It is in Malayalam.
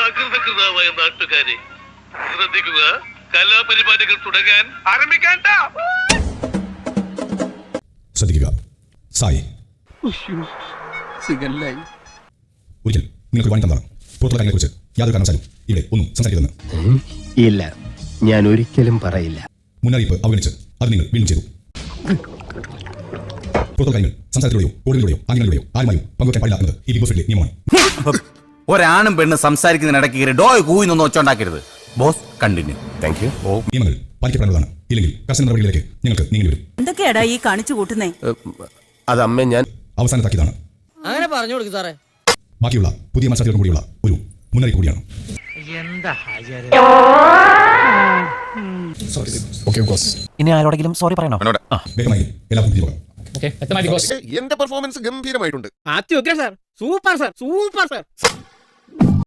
സകൃതകൃതാവായ നാട്ടുകാരെ ശ്രദ്ധിക്കുക, കലാപരിപാടികൾ തുടങ്ങാൻ ആരംഭിക്കാൻ. ശ്രദ്ധിക്കുക, സായി ഒരിക്കൽ നിങ്ങൾക്ക് വാങ്ങി തന്നതാണ്. പുറത്തുള്ള കാര്യങ്ങളെക്കുറിച്ച് യാതൊരു കാരണവശാലും ഇവിടെ ഒന്നും സംസാരിക്കരുതെന്ന്. ഇല്ല, ഞാൻ ഒരിക്കലും പറയില്ല. മുന്നറിയിപ്പ് അവഗണിച്ച് അത് നിങ്ങൾ വീണ്ടും ചെയ്തു. പുറത്തുള്ള കാര്യങ്ങൾ സംസാരത്തിലൂടെയോ കോടുകളിലൂടെയോ ആംഗ്യങ്ങളിലൂടെയോ ആരുമായും പങ്കുവയ്ക്കാൻ പാടില്ല എന്നത് ഈ ബിഗ് ബോസ് വീട്ടിലെ നിയമമാണ്. ഒരാണും പെണ്ണ് സംസാരിക്കുന്നതിനിടയ്ക്ക് കയറി ഡോയ് കൂയിന്നൊന്നും ഒച്ചുണ്ടാക്കരുത്. Boss continue. Thank you. നിയമങ്ങൾ പാലിക്കപ്പെടേണ്ടതാണ്. ഇല്ലെങ്കിൽ കർശന നടപടികളിലേക്ക് നിങ്ങൾക്ക് നീങ്ങി വരും. എന്തൊക്കെയാടാ ഈ കാണിച്ചു കൂട്ടുന്നേ? അത് അമ്മ, ഞാൻ അവസാന താക്കീതാണ്. അങ്ങനെ പറഞ്ഞു കൊടുക്കും സാറേ. ബാക്കിയുള്ള പുതിയ മത്സരത്തിലും കൂടിയുള്ള ഒരു മുന്നറിയിപ്പ് കൂടിയാണ്. ഇനി ആരോടെങ്കിലും സോറി പറയണോ? വേഗമായി എല്ലാവർക്കും തിരികെ പോകാം. എന്റെ പെർഫോമൻസ് ഗംഭീരമായിട്ടുണ്ട്. Super sir.